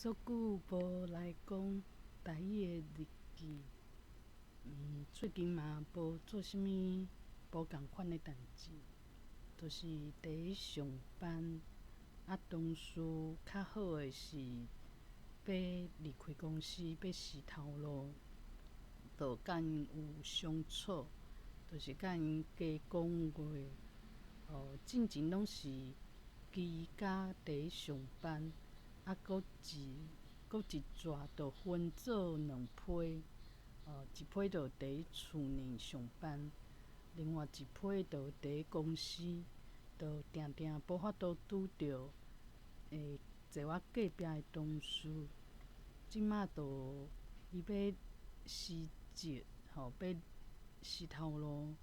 足久无来讲台语的日记，最近嘛无做啥物无共款的代志，就是伫咧上班。同事较好的是要离开公司，要死头路，就甲因有相处，就是甲因加讲话。进前拢是居家伫咧上班，搁一逝就分做2批，一批就伫咧厝内上班，另外一批就伫咧公司，就定定无法度拄着坐我隔壁的同事。即马就伊要辞职，要死头路，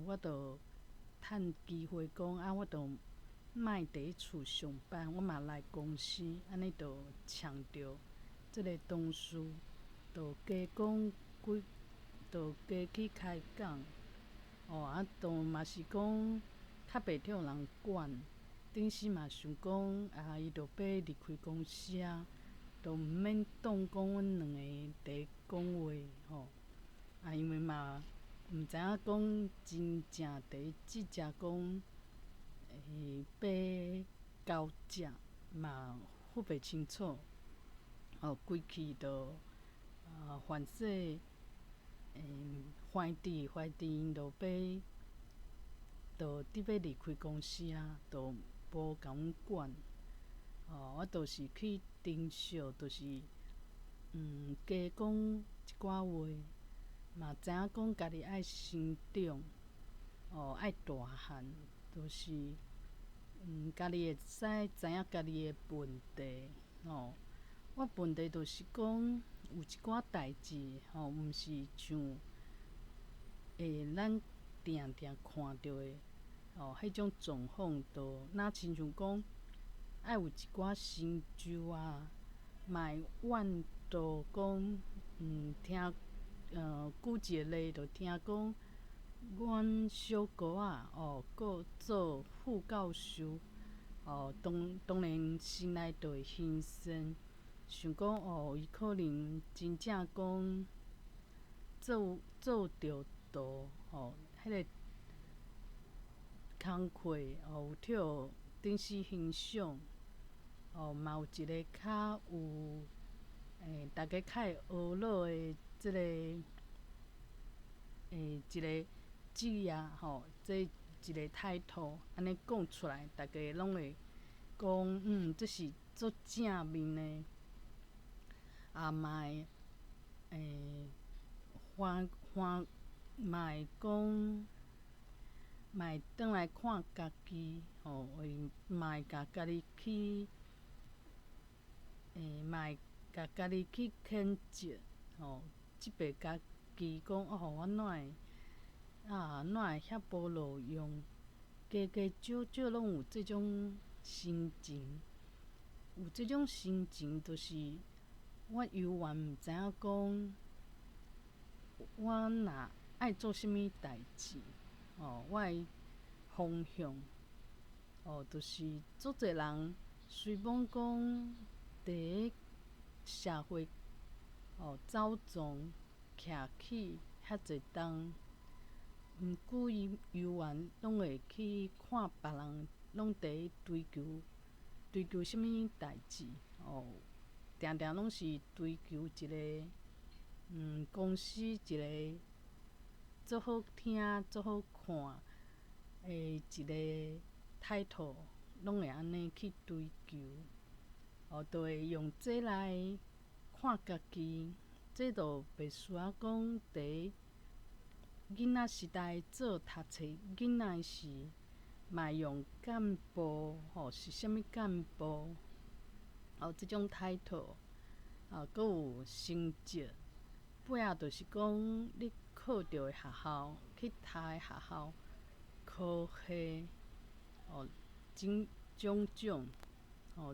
我就趁机会讲我就莫伫咧厝上班，我嘛来公司，安尼就呛着即个同事，就加讲就加去开讲。就嘛是讲较袂着人管。顶时嘛想讲伊就要离开公司就毋免当讲阮两个伫咧讲话因为嘛毋知影讲真正伫咧指责讲要交接，嘛分袂清楚。规气就反说怀疑因就要离开公司就无甲阮管。我就是去珍惜，就是加讲一寡话，嘛知影讲家己爱成长，爱大汉，就是家己会使知影家己的问题。我问题就是讲有一寡代志毋是像咱定定看到的迄种状况，就若亲像讲爱有一寡成就嘛会怨妒讲听举一个例，就听讲阮小姑搁做副教授，当然心内就会心酸，想讲伊可能真正讲做着道迄个工课有替顶时欣赏，嘛有一个较有大家较会学乐的一个职业这一个态度，安尼讲出来，大家拢会讲这是足正面的，嘛会嘛会讲，嘛会转来看家己嘛会甲家己去嘛会甲家己去谴责责备家己讲我哪会遐无路用，加少少拢有即种心情。有即种心情，就是我犹原毋知影讲我若爱做啥物代志我的方向就是足侪人虽讲讲伫咧社会走总徛起遐侪重，毋过伊犹原拢会去看别人拢伫咧追求啥物代志定定拢是追求一个公司一个足好听、足好看的一个态度，拢会安尼去追求就会用这来看家己。这就袂需要讲伫咧囡仔时代做读册囡仔时，嘛会用干部是啥物干部即种态度搁有成绩。尾仔就是讲你考着的学校，去读的学校，考系种种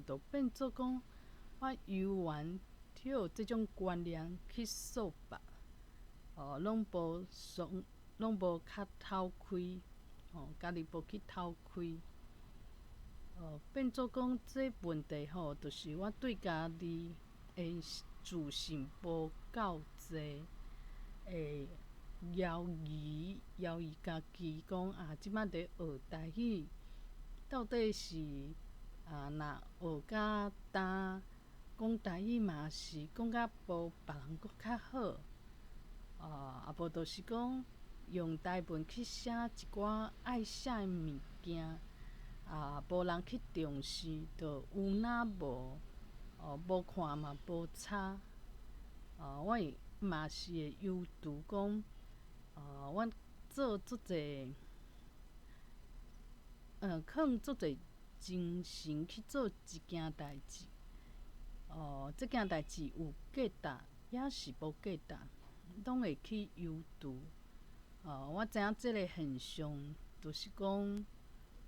就变做讲我犹原着即种观念去束缚拢无较偷开家己无去偷开变做讲这问题吼，就是我对家己的自信无够济，会犹豫家己讲即摆伫学台语，到底是若学甲担讲台语嘛是讲甲无别人搁较好，无就是讲用台文去写一寡爱写的物件。无人去重视，就有若无，无看嘛无差。我嘛是会忧虑讲，阮做足侪，囥足侪精神去做一件代志。即件代志有价值，也是无价值，拢会去忧虑。我知影即个现象，就是讲。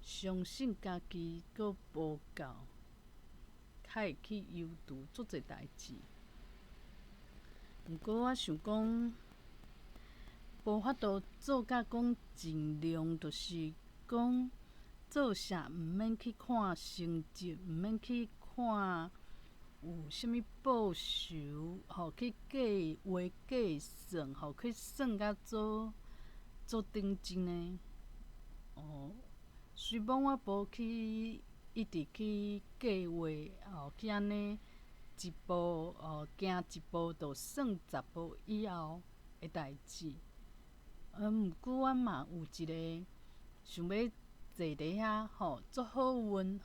相信家己阁无够，较会去忧虑足侪代志。毋过我想讲，无法度做甲讲尽量，就是讲做啥毋免去看成绩，毋免去看有啥物报酬，去计划计算，去算甲做顶真诶。虽然我无去一直去计划，去安尼一步行一步，就算10步以后诶代志。毋过我嘛有一个想要坐伫遐，做好运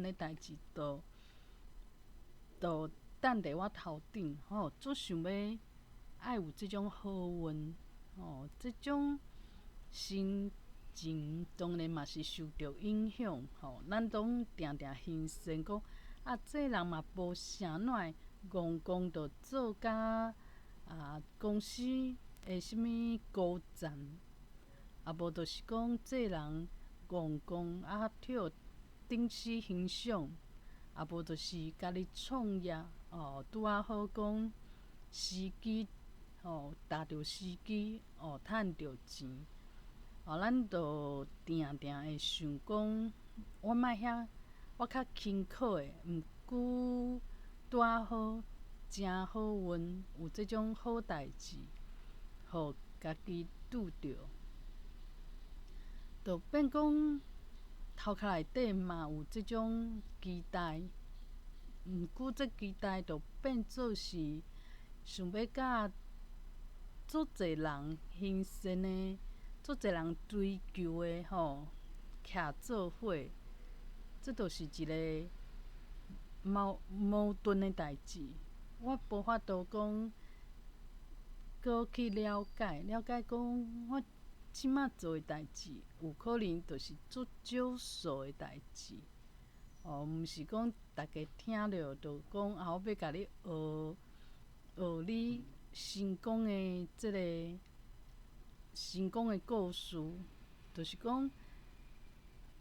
诶代志，就等伫我头顶，做想要爱有即种好运，即种心情当然嘛是受着影响，咱拢定定形成讲这人嘛无啥，哪会戆戆着做甲公司的啥物高层，无就是讲这人戆戆摕顶次形象，无就是家己创业，拄好讲时机，踏着时机，趁着钱。咱着定定会想讲，我莫遐，我较轻巧诶，毋过拄好真好运，有即种好代志，互家己拄着，就变讲头壳内底嘛有即种期待，毋过这期待就变做是想要甲足侪人形成诶。足侪人追求诶徛做伙，这就是一个矛盾诶代志。我无法度讲，搁去了解讲我即摆做诶代志，有可能就是足少数诶代志。毋是讲大家听了就讲我要甲你学你成功诶成功诶故事，就是讲，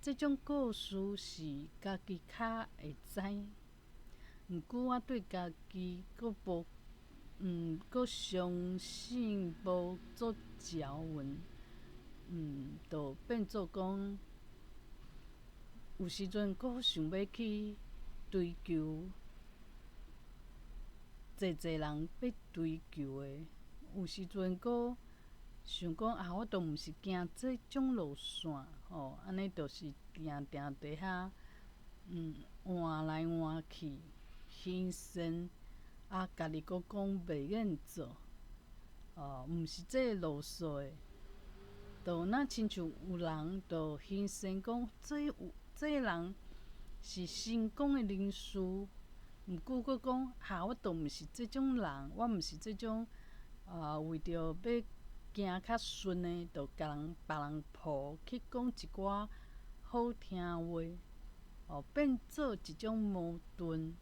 即种故事是家己较会知。毋过我对家己阁无，阁相信无足条纹，就变做讲，有时阵阁想要去追求，侪人要追求诶，有时阵阁。想讲我都毋是行这种路线，安尼就是定定伫遐，换来换去，牺牲，家己阁讲袂愿做，毋是这个路数诶，就亲像有人就牺牲讲，这人是成功诶人士，毋过阁讲我都毋是这种人，我毋是这种为着要。行较顺诶，就甲别人抱去讲一寡好听话，变做一种矛盾。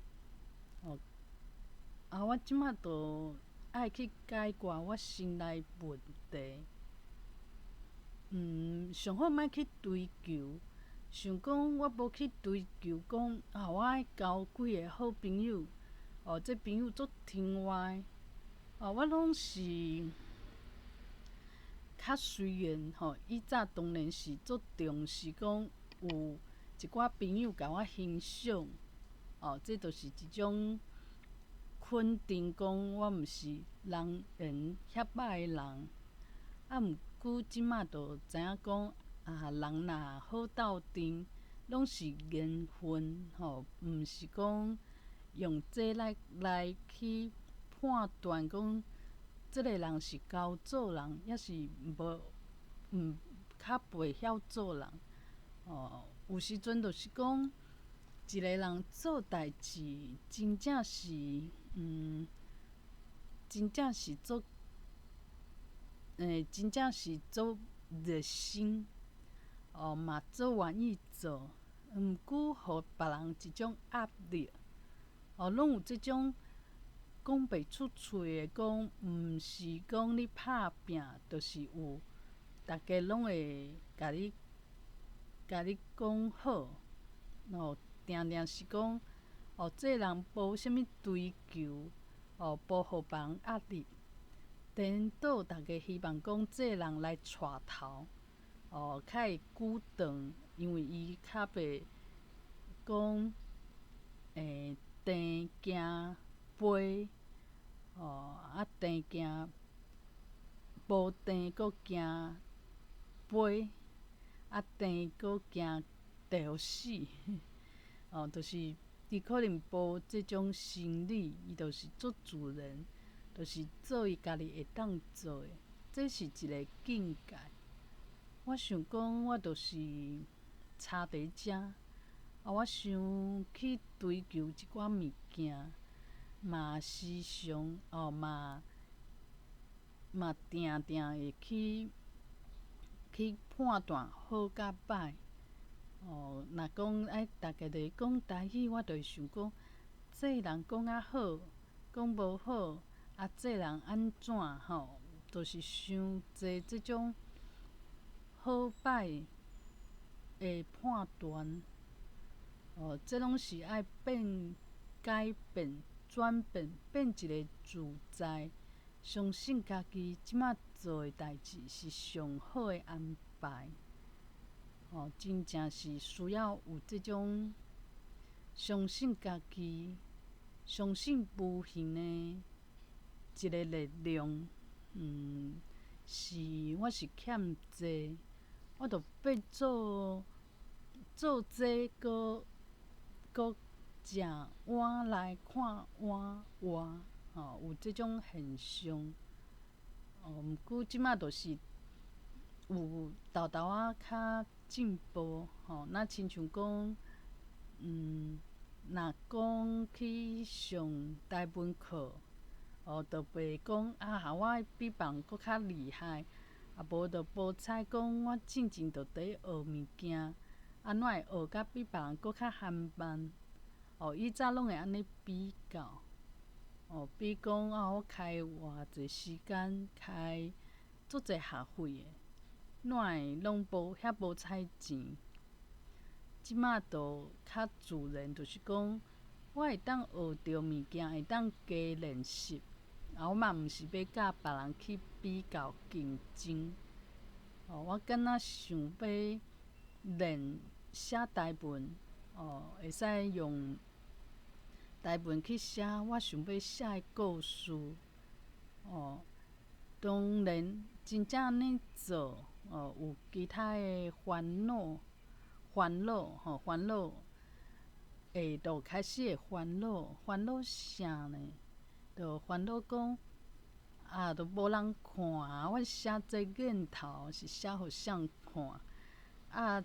我即摆就爱去解决我心内问题。上好莫去追求，想讲我无去追求讲我爱交几个好朋友，这朋友足听话诶，我拢是。较随缘以早当然是足重视讲有一寡朋友甲我欣赏，这就是一种肯定，讲我毋是人缘遐歹诶人。毋过即马就知影讲，人若好斗阵，拢是缘分，毋是讲用这来去判断讲，即个人是交做人，抑是较袂晓做人。有时阵就是讲，一个人做代志，真正是，真正是做，真正是做热心，嘛做愿意做，毋过互别人一种压力，拢有即种讲袂出喙诶，讲毋是讲你拍拼，就是有大家拢会甲你讲好，定定是讲，这人无啥物追求，无互别人压力。颠倒大家希望讲这人来带头，较会久长，因为伊较袂讲，定行飞，定行无定阁行飞，定阁行潮死，就是伊可能无即种心理，伊就是做自然。就是做伊家己会当做诶，这是一个境界。我想讲，我就是差伫遮，我想去追求一寡物件，嘛时常嘛定定会去判断好甲歹。若讲大家就讲台语，我就会想讲，这人讲啊好，讲无好。这人安怎就是伤济即种好歹的判断，这拢是爱改变、转变，变一个自在，相信家己即马做的代志是上好的安排。真正是需要有即种相信家己、相信无形的一个力量，我是欠济，我着要做这个，食碗来看碗活，有即种现象。毋过即马就是有豆豆仔较进步，若亲像讲，若讲去上台文课。就袂讲我比别人搁较厉害，无就无采讲我进前就伫学物件，安怎会学甲比别人搁较含慢？以前拢会安尼比较，比讲我开偌济时间，开足济学费诶，怎会拢无采钱？即马就较自然，就是讲我会当学着物件，会当加练习。我嘛毋是要甲别人去比较竞争，我敢若想要练写台文，会使用台文去写我想要写的故事，当然真正安尼做，有其他的烦恼，就开始会烦恼啥呢？就烦恼讲，都无人看我写这瘾头是写互谁看？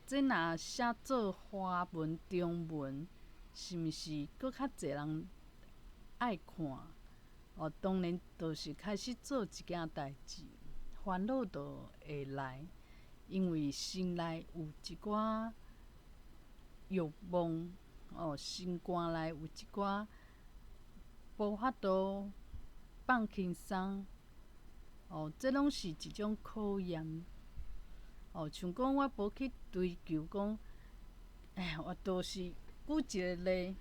这若写做华文、中文，是毋是搁较济人爱看？当然就是开始做一件代志，烦恼就会来，因为心内有一寡欲望，心肝内有一寡无法度放轻松，这拢是一种考验。像讲我无去追求讲，我就是举一个例，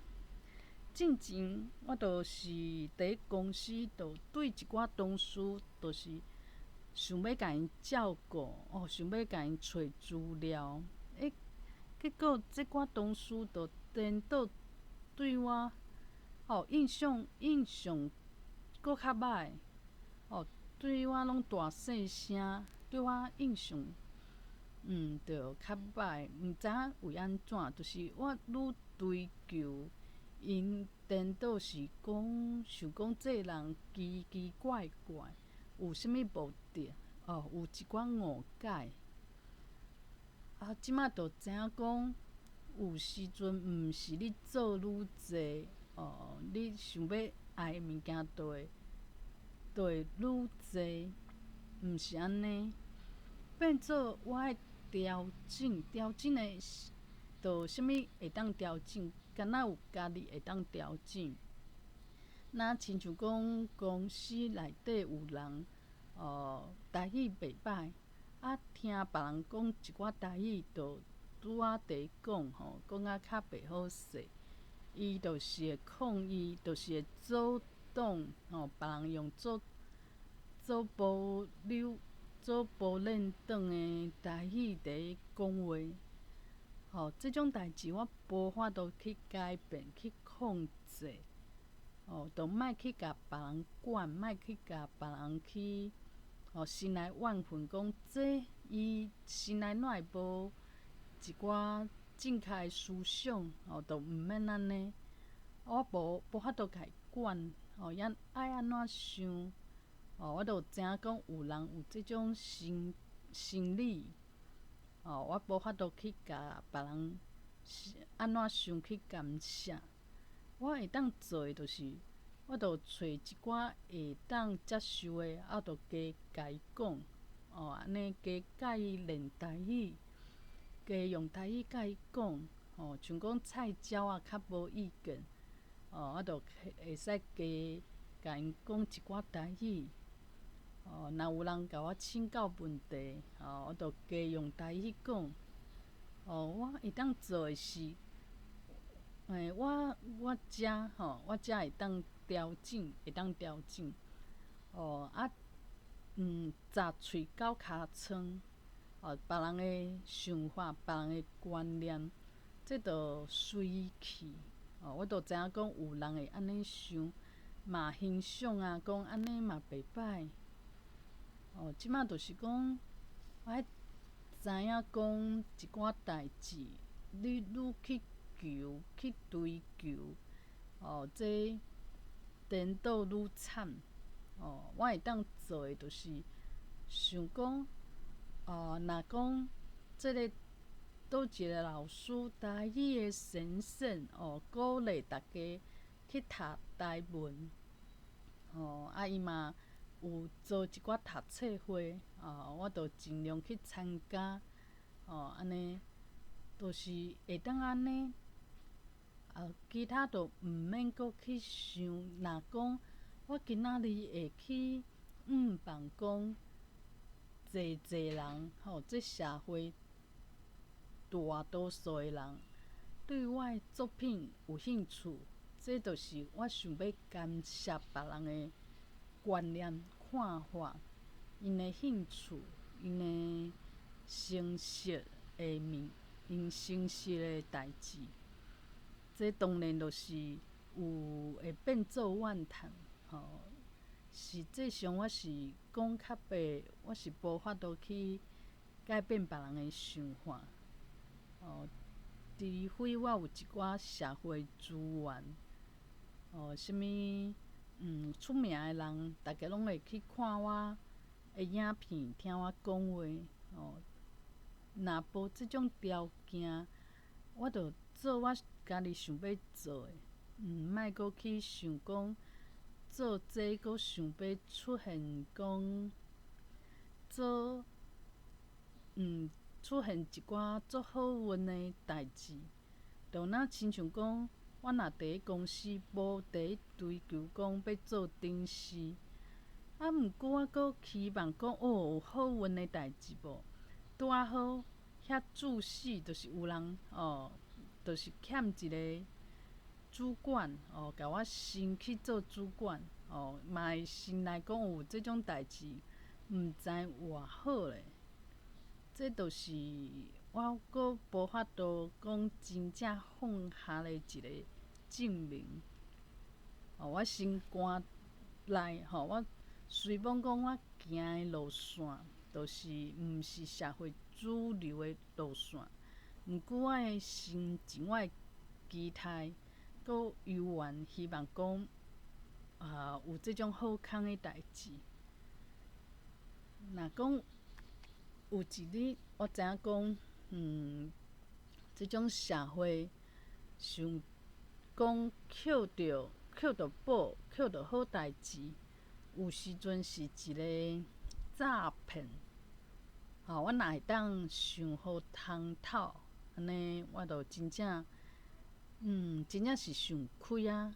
进前我就是伫公司，就对一寡同事，就是想要甲因照顾，想要甲因找资料，结果即寡同事就颠倒对我印象搁较歹，对我拢大细声，对我印象就较歹，毋知影为安怎，就是我愈追求，因颠倒是讲想讲这人奇奇怪怪，有啥物无对，有一寡误解。即马就知影讲，有时阵毋是你做愈济，你想要爱的物件就会愈济，毋是安尼。变做我爱调整，调整的就啥物会当调整，敢若有家己会当调整。若亲像讲公司内底有人，台语袂歹，听别人讲一寡台语，就拄仔地讲讲较袂好势，伊就是会抗议，就是会阻挡别人用做无练转的台语伫讲话。即种代志我无法度去改变，去控制。就莫去甲别人管，莫去甲别人去心内怨恨，讲这伊心内哪会无一寡正确的思想，就毋免安尼。我无法度甲伊管，爱安怎想，我就知影讲有人有即种心理，我无法度去甲别人安怎想去干涉。我会当做的，就是我就找一寡会当接受的，就加伊讲，安尼加教伊练台语，加用台语甲伊讲，像讲菜鸟啊较无意见，我就会使加甲因讲一寡台语。若有人甲我请教问题，我就加用台语讲。我会当做的是，我遮会当调整，砸喙狗尻川，别人的想法、别人的观念，这就随伊去。我就知影讲有人会安尼想，嘛欣赏啊，讲安尼嘛袂歹。即马就是讲，我爱知影讲一寡代志，你愈去追求，这颠倒愈惨。我会当做的就是想讲，若讲即个倒一个老师台语的先生，鼓励大家去读台文，伊嘛有做一寡读册会，我就尽量去参加，安尼就是会当安尼。其他就毋免阁去想，若讲我今仔日会去放讲，侪人这社会大多数的人对我的作品有兴趣，这就是我想要干涉别人的观念、看法，因的兴趣、因的成熟因成熟的代志。这当然就是有会变做怨叹，实际上我是讲较白，我是无法度去改变别人的想法，除非我有一寡社会资源，啥物出名的人，大家拢会去看我的影片，听我讲话，若无即种条件，我就做我家己想要做的，莫阁去想讲做这阁想要出现讲做出现一寡足好运的代志。就若亲像讲，我若伫个公司无伫追求讲要做董事，毋过我阁期望讲有好运的代志无？拄仔好遐自死，就是有人就是欠一个主管，甲我升去做主管，嘛会心内讲有即种代志，毋知偌好咧。这就是我阁无法度讲真正放下的一个证明。我心肝内我虽讲我行的路线，就是毋是社会主流的路线，毋过我的心情、我的期待，阁犹原希望讲有即种好康的代志。若讲有一日，我知影讲，即种社会想讲捡到宝、捡到好代志，有时阵是一个诈骗。我若会当想好通透，安尼我就真正，真正是想开啊。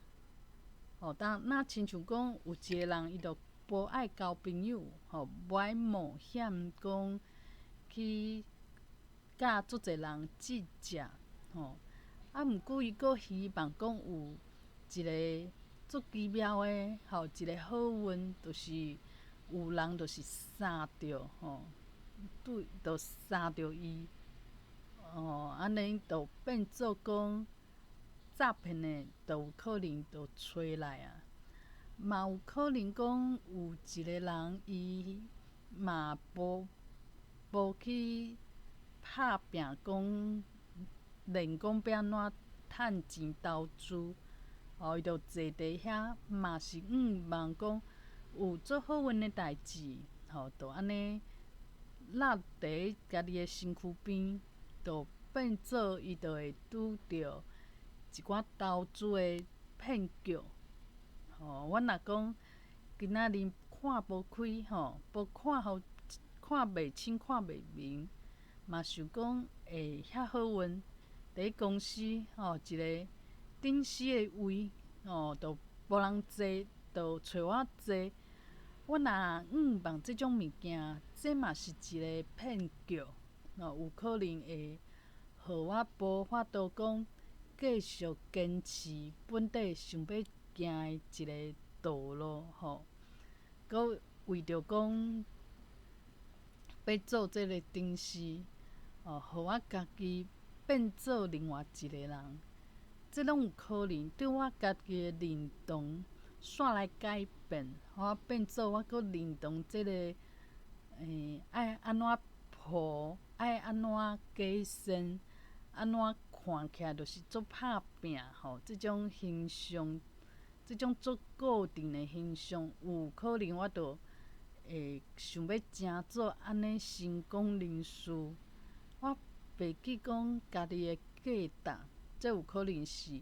若亲像讲有一个人，伊就无爱交朋友，无爱冒险讲去甲足侪人计较，毋过伊阁希望讲有一个足奇妙的，一个好运，就是有人就是杀着，就杀着伊，安尼就变做讲诈骗的，就有可能就找来啊。嘛有可能讲有一个人，伊嘛无去拍拼讲练讲要安怎趁钱投资，伊就坐伫遐，嘛是望讲有做好运的代志，就安尼落伫家己的身躯边，就变做伊就会拄着一寡投资的骗局。我若讲今仔日看无开，无看袂清、看袂明，嘛想讲会遐好运，伫公司一个顶司的位，就无人坐，就找我坐。我若望即种物件，这嘛是一个骗局，有可能会互我无法度讲继续坚持本底想要行的一个道路，阁为着讲要做即个顶司，互我家己变做另外一个人，这拢有可能对我家己的认同煞来改变，我变做我阁认同即个爱安怎抱，爱安怎加身，安怎看起来就是足拍拼，即种形象，即种足固定的形象，有可能我就会想要成做安尼成功人士。我袂记讲家己的价值，这有可能是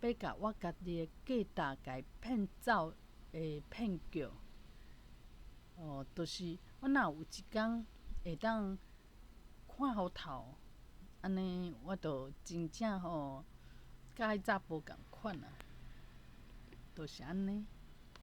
要甲我家己的价值甲伊骗走的骗局。就是我若有一天会当看互透，安尼我就真正甲迄早无共款啊，就是安尼。